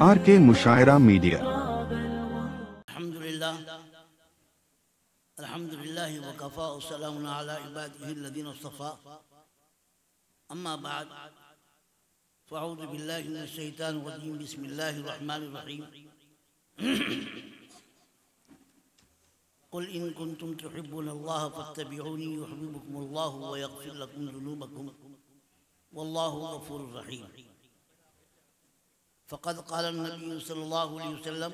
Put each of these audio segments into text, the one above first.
R K. मुशायरा media. अल्हम्दुलिल्लाह वकफ़ा वस्सलामुन अला इबादिहिल्लज़ीना इस्तफ़ा अम्मा बाद फ़अऊज़ु बिल्लाहि मिनश शैतानिर रजीम बिस्मिल्लाहिर रहमानिर रहीम क़ुल इन कुन्तुम तुहिब्बूनल्लाह फ़त्तबिऊनी युहब्बिबकुमुल्लाहु व यग़फ़िर लकुम ज़ुनूबकुम वल्लाहु गफ़ूरुर रहीम। फ़क़द क़ाल नबी सल्लल्लाहु अलैहि वसल्लम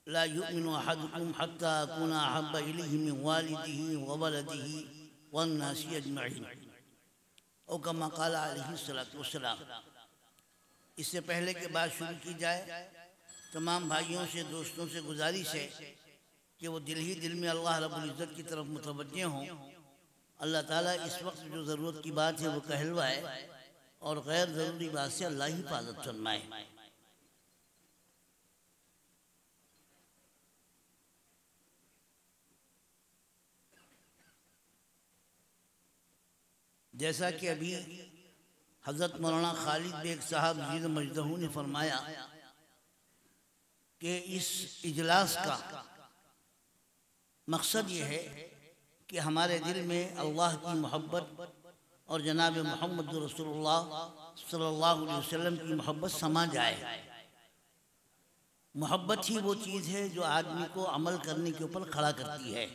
ला युमिनु अहदुकुम हत्ता अकूना अहब्बा इलैहि मिन वालिदिही व वलदिही वन्नासि अजमईन और कमा क़ाल अलैहि सल्लतु वस्सलाम। इससे पहले के बात शुरू की जाए, तमाम भाइयों से दोस्तों से गुजारिश है कि वो दिल ही दिल में अल्लाह रब्बुल इज़्ज़त की तरफ मुतवज्जे हों। अल्लाह ताला इस वक्त जो ज़रूरत की बात है वो कहलवाए और गैर ज़रूरी बात से अल्लाह ही हिफाजत फरमाए। जैसा कि अभी हज़रत मौलाना खालिद बेग साहब ज़ीद मजदहू ने फरमाया कि इस इजलास का मकसद ये है कि हमारे दिल में अल्लाह की मोहब्बत और जनाब मोहम्मद रसूलुल्लाह सल्लल्लाहु अलैहि वसल्लम की मोहब्बत समा जाए। मोहब्बत ही वो चीज़ है जो आदमी को अमल करने के ऊपर खड़ा करती है।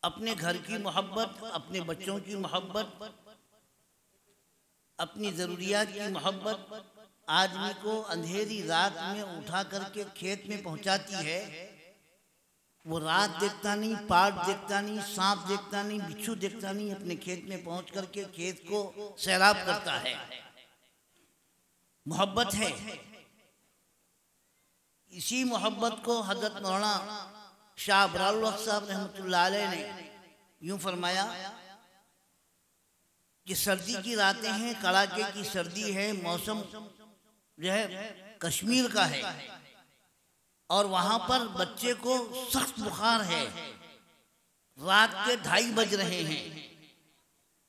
अपने घर की मोहब्बत, अपने बच्चों की मोहब्बत, अपनी ज़रूरियात की मोहब्बत आदमी को अंधेरी रात में उठा करके खेत में पहुंचाती है। वो रात देखता नहीं, पाट देखता नहीं, सांप देखता नहीं, बिच्छू देखता नहीं, अपने खेत में पहुंच करके खेत को सैराब करता है। मोहब्बत है। इसी मोहब्बत को हज़रत मौलाना शाह अबरारुल हक साहब रहमतुल्लाह अलैह ने यूं फरमाया कि सर्दी की रातें हैं, कड़ाके की सर्दी है, मौसम जो है कश्मीर का है और वहाँ पर बच्चे को सख्त बुखार है, रात के 2:30 बज रहे हैं।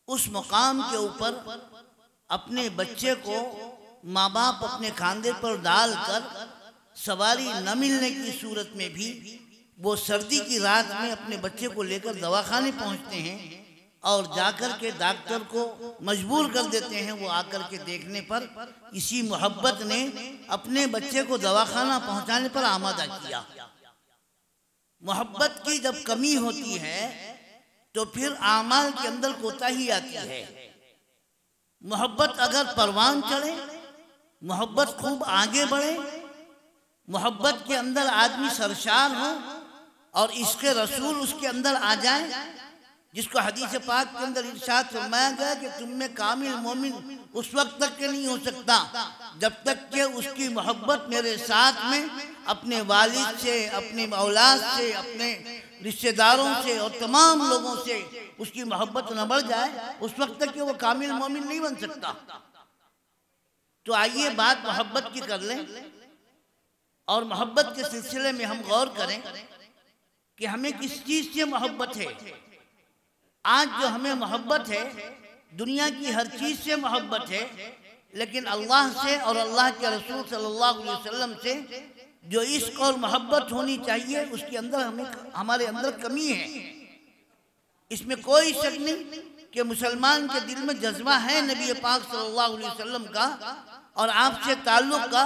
उस मकाम के ऊपर अपने बच्चे को माँ बाप अपने खांदे पर डालकर सवारी न मिलने की सूरत में भी वो सर्दी की रात में अपने बच्चे को लेकर दवाखाने पहुंचते हैं और जाकर के डॉक्टर को मजबूर कर देते हैं। वो आकर के देखने पर इसी मोहब्बत ने अपने बच्चे को दवाखाना पहुंचाने पर आमादा किया। मोहब्बत की जब कमी होती है तो फिर आमाल के अंदर कोताही आती है। मोहब्बत अगर परवान चढ़े, मोहब्बत खूब आगे बढ़े, मोहब्बत के अंदर आदमी सरशार हो और इसके रसूल उसके अंदर आ जाए, जिसको हदीस पाक के अंदर इरशाद फरमाया गया कि तुम में कामिल मोमिन उस वक्त तक के नहीं हो सकता जब तक कि उसकी मोहब्बत मेरे साथ में अपने वालिद से, अपने औलाद से, अपने रिश्तेदारों से और तमाम लोगों से उसकी मोहब्बत न बढ़ जाए, उस वक्त तक कि वो कामिल मोमिन नहीं बन सकता। तो आइए बात मोहब्बत की कर लें और मोहब्बत के सिलसिले में हम गौर करें कि हमें किस चीज़ से मोहब्बत है। आज जो हमें मोहब्बत है, दुनिया की हर चीज़ से मोहब्बत है, लेकिन अल्लाह से और अल्लाह के रसूल सल्लल्लाहु अलैहि वसल्लम से जो इश्क और मोहब्बत होनी चाहिए उसके अंदर हमारे अंदर कमी है। इसमें कोई शक नहीं कि मुसलमान के दिल में जज्बा है नबी पाक सल्लल्लाहु अलैहि वसल्लम का और आपसे ताल्लुक़ का,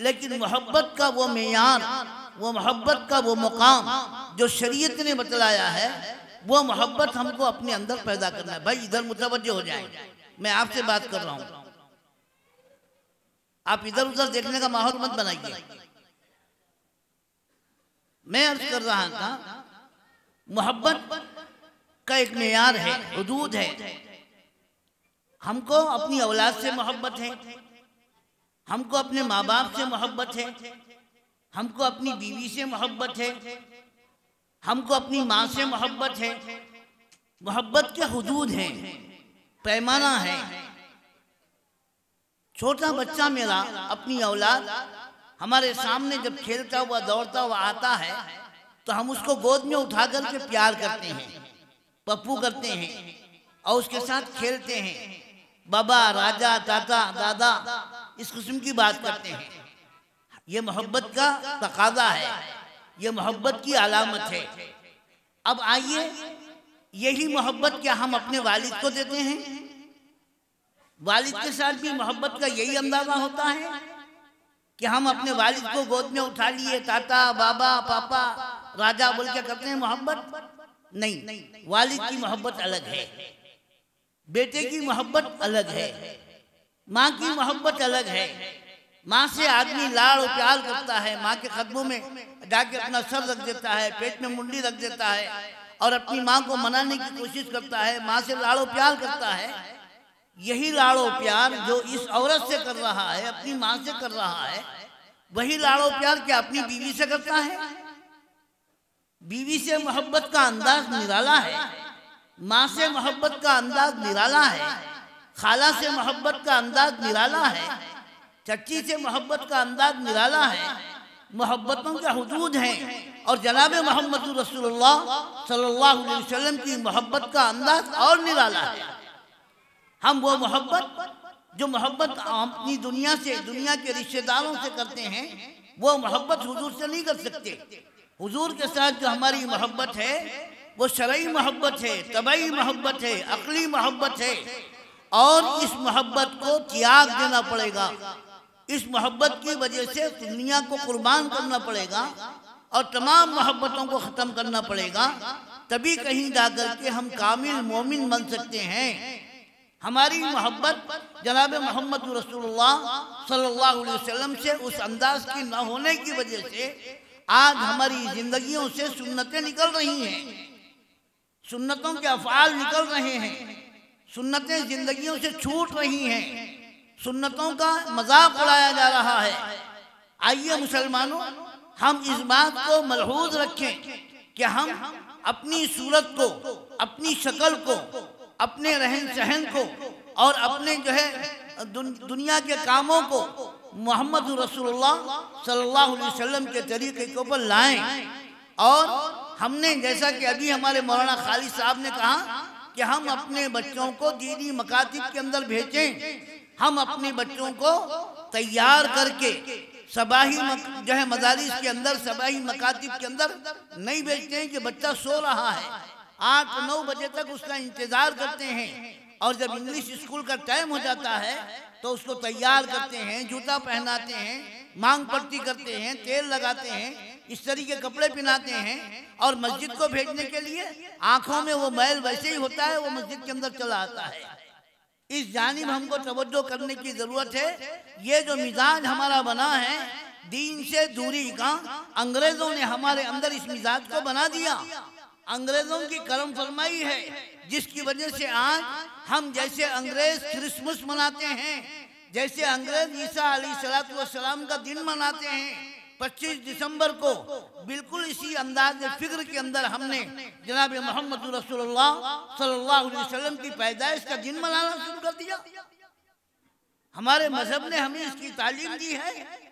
लेकिन मोहब्बत का वो मेयार, वो मोहब्बत का वो मुकाम जो शरीयत ने बतलाया है, वो मोहब्बत हमको अपने अंदर पैदा करना है। भाई इधर मुतवज्जे हो जाए, मैं आपसे बात कर रहा हूँ, आप इधर उधर देखने का माहौल मत बनाइए। मैं अर्ज कर रहा था, मोहब्बत का एक मेयार है, हुदूद है। हमको अपनी औलाद से मोहब्बत है, हमको अपने माँ बाप से मोहब्बत है, हमको अपनी बीवी से मोहब्बत है, हमको अपनी माँ से मोहब्बत है। मोहब्बत के हुदूद हैं, पैमाना है। छोटा बच्चा मेरा, अपनी औलाद हमारे सामने जब खेलता हुआ दौड़ता हुआ आता है तो हम उसको गोद में उठा करके प्यार करते हैं। पप्पू करते हैं और उसके साथ खेलते हैं, बाबा, राजा, ताता, दादा, इस किस्म की बात करते हैं। ये मोहब्बत का तकाजा है, ये मोहब्बत की अलामत है। अब आइए, यही मोहब्बत क्या हम अपने वालिद को देते हैं? वालिद के साथ भी मोहब्बत का यही अंदाजा होता है कि हम अपने वालिद को गोद में उठा लिए, ताता, बाबा, पापा, राजा बोल के करते हैं मोहब्बत? नहीं, वालिद की मोहब्बत अलग है, बेटे की मोहब्बत अलग है, माँ की मोहब्बत अलग है। माँ से आदमी लाड़ और प्यार करता है, माँ के कदमों में जाके अपना सर रख देता है, पेट में मुंडी रख देता है और अपनी माँ को मनाने की कोशिश करता है, माँ से लाड़ो प्यार करता है। यही लाड़ो प्यार जो इस औरत से कर रहा है, अपनी माँ से कर रहा है, वही लाड़ो प्यार क्या अपनी बीवी से करता है? बीवी से मोहब्बत का अंदाज निराला है, माँ से मोहब्बत का अंदाज निराला है, खाला से मोहब्बत का अंदाज निराला है, चच्ची से मोहब्बत का अंदाज निराला है। मोहब्बतों के हुदूद हैं और जनाब मोहम्मद रसूलुल्लाह सल्लल्लाहु अलैहि वसल्लम की मोहब्बत का अंदाज और निराला है। हम वो मोहब्बत जो मोहब्बत अपनी दुनिया से, दुनिया के रिश्तेदारों से करते हैं, वो मोहब्बत हुजूर से नहीं कर सकते। हुजूर के साथ जो हमारी मोहब्बत है वो शरई मोहब्बत है, तबई मोहब्बत है, अक्ली मोहब्बत है और इस मोहब्बत को त्याग देना पड़ेगा। इस मोहब्बत की वजह से दुनिया को कुर्बान करना पड़ेगा और तमाम मोहब्बतों को ख़त्म करना पड़ेगा, तभी कहीं जाकर के हम कामिल मोमिन बन सकते हैं। हमारी मोहब्बत जनाब मोहम्मद रसूलुल्लाह सल्लल्लाहु अलैहि वसल्लम से उस अंदाज की न होने की वजह से आज हमारी जिंदगियों से सुन्नतें निकल रही हैं, सुन्नतों के अफ़आल निकल रहे हैं, सुन्नतें जिंदगियों से छूट रही हैं, सुन्नतों का मजाक उड़ाया जा रहा है। आइए मुसलमानों, हम इस बात को मलहूज रखें कि हम अपनी सूरत को, अपनी शक्ल को, अपने रहन सहन को और अपने जो है दुनिया के कामों को मोहम्मद रसूलुल्लाह सल्लल्लाहु अलैहि वसल्लम के तरीके के ऊपर लाएं। और हमने जैसा कि अभी हमारे मौलाना खालिद साहब ने कहा कि हम अपने बच्चों को दीनी मकातिब के अंदर भेजें, हम अपने बच्चों को तैयार करके सबाही जो है मदारिस के अंदर, सबाही मकातिब के अंदर नहीं भेजते हैं कि बच्चा सो रहा है, 8-9 बजे तक उसका इंतजार करते हैं और जब इंग्लिश स्कूल का टाइम हो जाता है तो उसको तैयार करते हैं, जूता पहनाते हैं, मांग पट्टी करते हैं, तेल लगाते हैं, इस तरीके कपड़े पहनाते हैं और मस्जिद को भेजने के लिए आंखों में वो मैल वैसे ही होता है, वो मस्जिद के अंदर चला आता है। इस जानिब हमको तवज्जो करने की जरूरत है। ये जो मिजाज हमारा बना है दीन से दूरी का, अंग्रेजों ने हमारे अंदर इस मिजाज को बना दिया, अंग्रेजों की करम फरमाई है, जिसकी वजह से आज हम जैसे अंग्रेज क्रिसमस मनाते हैं, जैसे अंग्रेज ईसा अलैहिस्सलाम का दिन मनाते हैं 25 दिसंबर को, बिल्कुल इसी अंदाज फिक्र के अंदर हमने जनाब मोहम्मद रसूलुल्लाह सल्लल्लाहु अलैहि वसल्लम की पैदाइश का दिन मनाना शुरू कर दिया। हमारे मजहब ने हमें इसकी तालीम दी है,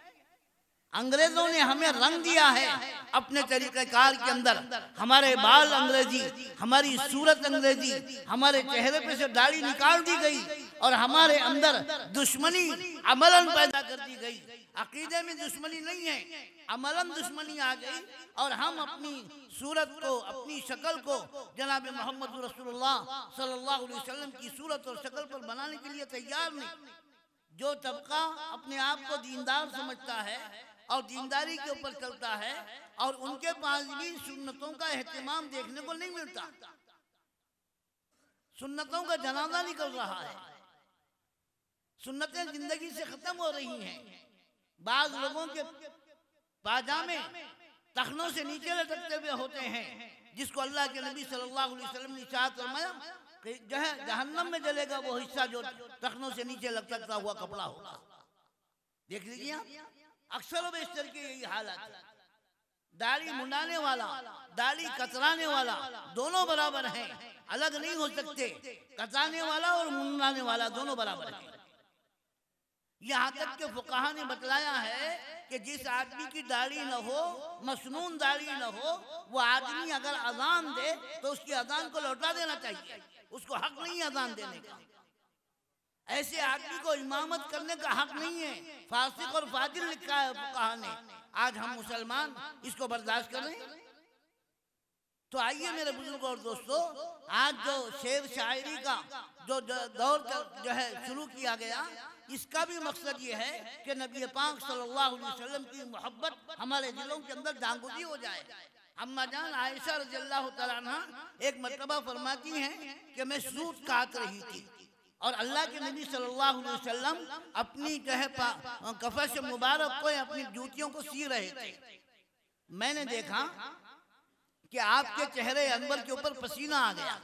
अंग्रेजों ने हमें रंग दिया है अपने तरीक़ेकार के अंदर। हमारे बाल अंग्रेजी, हमारी सूरत अंग्रेजी, हमारे चेहरे पे से दाढ़ी निकाल दी गई और हमारे अंदर दुश्मनी अमलन पैदा कर दी गई। अकीदे में दुश्मनी नहीं है, अमलन दुश्मनी आ गई और हम अपनी सूरत को, अपनी शक्ल को जनाब मोहम्मद रसूलुल्लाह सल्लल्लाहु अलैहि वसल्लम की सूरत और शक्ल पर बनाने के लिए तैयार नहीं। जो तबका अपने आप को दीनदार समझता है और दीनदारी के ऊपर चलता है और उनके पास भी सुन्नतों का एहतमाम देखने को नहीं मिलता, सुन्नतों का जनाजा निकल रहा है, सुन्नतें जिंदगी से खत्म हो रही हैं। बाज लोगों के पाजामे टखनों से नीचे लटकते हुए होते हैं, जिसको अल्लाह के नबी सल्लल्लाहु अलैहि वसल्लम ने इरशाद फरमाया कि जो है जहन्नम में जलेगा वो हिस्सा जो टखनों से नीचे लटकता हुआ कपड़ा होगा। देख लीजिए आप, अक्सर बेशतर के यही हालत है। दाढ़ी मुंडाने वाला, दाढ़ी कतराने वाला दोनों बराबर हैं, अलग नहीं हो सकते। कतराने वाला और मुंडाने वाला दोनों बराबर हैं। यहाँ तक के फुकाहा ने बतलाया है कि जिस आदमी की दाढ़ी न हो, मसनून दाढ़ी न हो, वो आदमी अगर अजान दे तो उसकी अजान को लौटा देना चाहिए, उसको हक नहीं है अजान देने का। ऐसे आदमी को इमामत करने का हक नहीं है। फासिक और फाजिल लिखा है फुकाहा ने। आज हम मुसलमान इसको बर्दाश्त कर रहे हैं। तो आइए मेरे बुजुर्ग और दोस्तों, आज जो शेर शायरी का जो दौर जो है शुरू किया गया, इसका भी मकसद ये है कि नबी पाक सल्लल्लाहु अलैहि वसल्लम की मोहब्बत हमारे दिलों के अंदर जागृति हो जाए। अम्मा जान आयशा रज़ियल्लाहु तआला अन्हा एक मर्तबा फरमाती हैं कि मैं सूत काट रही थी और अल्लाह के नबी सल्लल्लाहु अलैहि वसल्लम अपनी जो है कफश मुबारक को अपनी जूतियों को सी रहे थे। मैंने देखा कि आपके चेहरे अनवर के ऊपर पसीना आ गया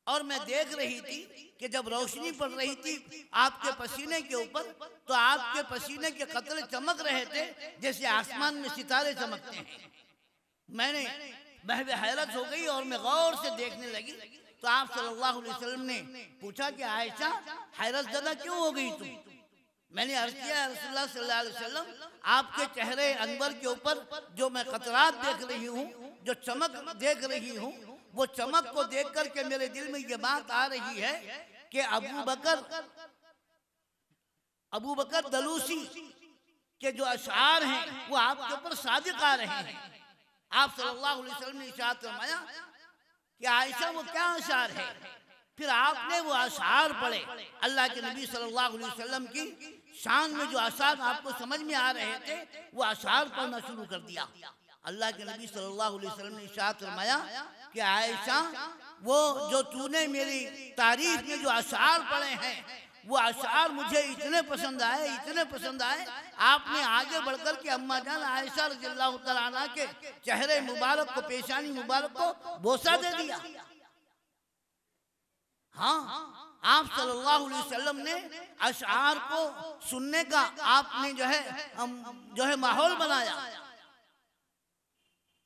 और मैं देख रही थी कि जब रोशनी पड़ रही थी आपके पसीने के ऊपर, तो आपके पसीने के कतरे चमक रहे थे जैसे आसमान में सितारे चमकते हैं। मैंने महवे हैरत हो गई और मैं गौर से देखने लगी तो आप सल्लल्लाहु अलैहि वसल्लम ने पूछा कि आयशा हैरत ज़दा क्यों हो गई तुम? मैंने अर्ज़ किया रसूलुल्लाह सल्लल्लाहु अलैहि वसल्लम, आपके चेहरे अनवर के ऊपर जो मैं कतरात देख रही हूँ, जो चमक देख रही हूँ, वो चमक को देख कर के मेरे दिल में ये बात आ रही है कि अबू बकर दलूसी के जो अशआर हैं वो आपके ऊपर सादिक आ रहे हैं। आप सल्लल्लाहु अलैहि वसल्लम ने इरशाद फरमाया कि आयशा वो क्या अशआर है? फिर आपने वो अशआर पढ़े। अल्लाह के नबी सल्लल्लाहु अलैहि वसल्लम की शान में जो अशआर आपको समझ में आ रहे थे वो अशआर पढ़ना शुरू कर दिया। अल्लाह के नबी सल्लल्लाहु अलैहि वसल्लम ने इरशाद फरमाया कि आयशा वो जो तूने मेरी तारीफ में जो अशआर पढ़े हैं वो अशआर मुझे इतने पसंद आए, आपने आगे बढ़कर के अम्मा जान आयशा रज़ियल्लाहु तआला अन्हा के चेहरे मुबारक को, पेशानी मुबारक को बोसा दे दिया। हाँ, आप सल्लल्लाहु अलैहि वसल्लम ने अशआर को सुनने का आपने जो है माहौल बनाया।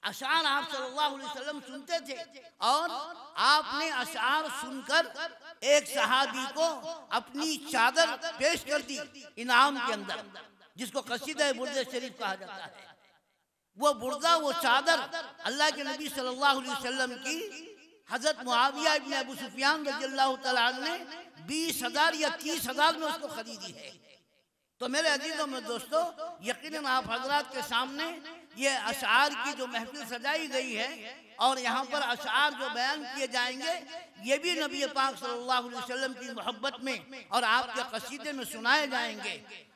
अशआर आप सल्लल्लाहु अलैहि वसल्लम सुनते थे और आपने अशआर सुनकर एक सहाबी को अपनी चादर पेश कर दी इनाम के अंदर, जिसको कसीदा बुर्दे शरीफ कहा जाता है। वो बुर्दा, वो चादर अल्लाह के नबी सल्लल्लाहु अलैहि वसल्लम की हजरत मुआविया इब्न अबू सुफियान रज़ियल्लाहु तआला अन्हु ने 20,000 या 30,000 में उसको खरीदी है। तो मेरे अजीजों में दोस्तों, यकीनन आप हजरात के सामने ये अशआर की जो महफिल सजाई गई है और यहाँ पर अशआर जो बयान किए जाएंगे, ये भी नबी पाक सल्लल्लाहु अलैहि वसल्लम की मोहब्बत में और आपके कसीदे में सुनाए जाएंगे।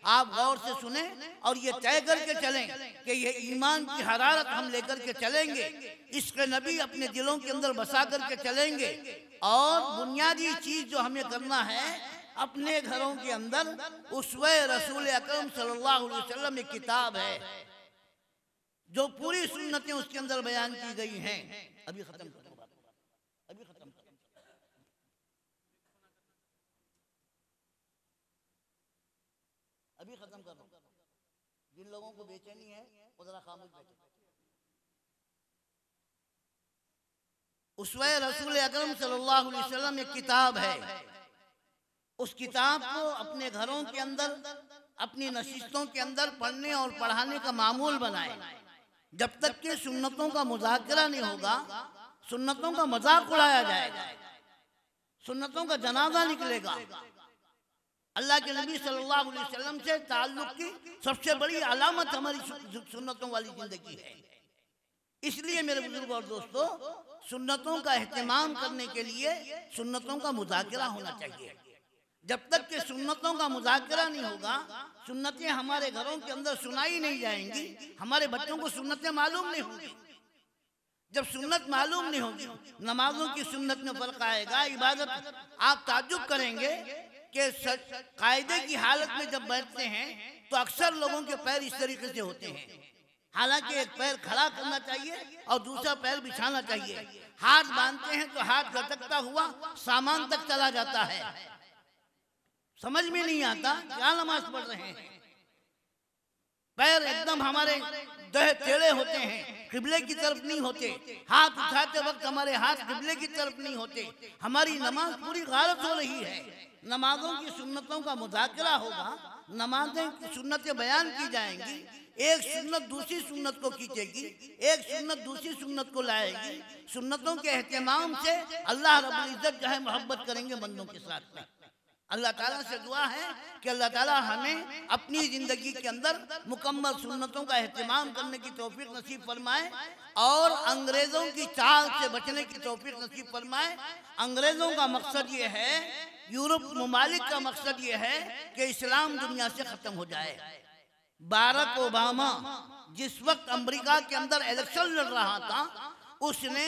आप गौर से सुने और ये तय करके चलें कि ये ईमान की हरारत हम लेकर के चलेंगे, इश्क़ नबी अपने दिलों के अंदर बसा करके चलेंगे। और बुनियादी चीज़ जो हमें करना है, अपने घरों के अंदर उसवे रसूल अकरम सल्लल्लाहु अलैहि वसल्लम एक किताब है जो पूरी सुन्नतें उसके अंदर बयान की गई हैं। अभी खत्म कर दो। जिन लोगों को बेचैनी है वो जरा खामोश बैठे। उसवे रसूल अकरम सल्लल्लाहु अलैहि वसल्लम एक किताब है। उस किताब को अपने घरों के अंदर, अपनी नशिस्तों के अंदर पढ़ने और पढ़ाने का मामूल बनाए। जब तक कि सुन्नतों का मुज़ाकरा नहीं होगा, सुन्नतों का मजाक उड़ाया जाएगा, सुन्नतों का जनाजा निकलेगा। अल्लाह के नबी सल्लल्लाहु अलैहि वसल्लम से ताल्लुक की सबसे बड़ी अलामत हमारी सुन्नतों वाली जिंदगी है। इसलिए मेरे बुजुर्ग और दोस्तों, सुन्नतों का एहतमाम करने के लिए सुन्नतों का मुज़ाकरा होना चाहिए। जब तक कि सुन्नतों का मुज़ाकरा नहीं होगा, सुन्नतें हमारे घरों के अंदर सुनाई नहीं जाएंगी, हमारे बच्चों को सुन्नतें मालूम नहीं होंगी। जब सुन्नत मालूम नहीं होगी, नमाजों की सुन्नत में फर्क आएगा। इबादत, आप ताज्जुब करेंगे कि कायदे की हालत में जब बैठते हैं तो अक्सर लोगों के पैर इस तरीके से होते हैं। हालांकि एक पैर खड़ा करना चाहिए और दूसरा पैर बिछाना चाहिए। हाथ बांधते हैं तो हाथ लटकता हुआ सामान तक चला जाता है। समझ में नहीं आता क्या नमाज पढ़ रहे हैं। पैर एकदम हमारे टेढ़े होते हैं, किबले की तरफ नहीं होते। हाथ उठाते वक्त हमारे हाथ किबले की तरफ नहीं होते। हमारी नमाज पूरी गारत हो रही है। नमाजों की सुन्नतों का मुज़ाकरा होगा, नमाजें सुन्नतें बयान की जाएंगी, एक सुन्नत दूसरी सुन्नत को खींचेगी, एक सुन्नत दूसरी सुन्नत को लाएगी। सुन्नतों के एहतमाम से अल्लाह रब्बुल इज्जत जो है मोहब्बत करेंगे बंदों के साथ में। अल्लाह ताला से दुआ है कि अल्लाह ताला हमें अपनी ज़िंदगी के अंदर मुकम्मल सुन्नतों का एहतमाम करने की तौफीक नसीब फरमाए और अंग्रेज़ों की चाल से बचने की तौफीक नसीब फरमाए। अंग्रेज़ों का मकसद ये है, यूरोप ममालिक का मकसद ये है कि इस्लाम दुनिया से ख़त्म हो जाए। बाराक ओबामा जिस वक्त अमेरिका के अंदर इलेक्शन लड़ रहा था, उसने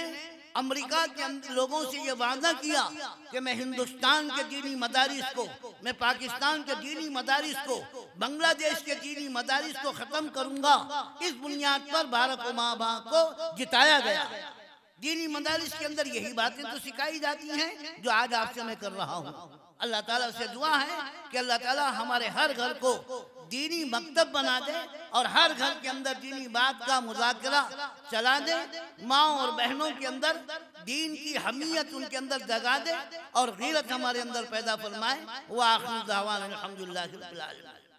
अमेरिका के लोगों से ये वादा किया कि मैं हिंदुस्तान के दीनी मदारिस को, मैं पाकिस्तान के दीनी मदारिस को, बांग्लादेश के दीनी मदारिस को ख़त्म करूंगा। इस बुनियाद पर बाराक ओबामा को जिताया गया। दीनी मदारिस के अंदर यही बातें तो सिखाई जाती हैं जो आज आपसे मैं कर रहा हूँ। अल्लाह ताला से दुआ है कि अल्लाह ताला हमारे हर घर को दीनी मकतब बना दे और हर घर के अंदर दीनी बात का मुज़ाकरा चला दे। माँ और बहनों के अंदर दीन की हमीयत उनके अंदर जगा दे और गीरत हमारे अंदर पैदा फरमाए। व आखिर दावाना अल्हम्दुलिल्लाहि रब्बिल आलमीन।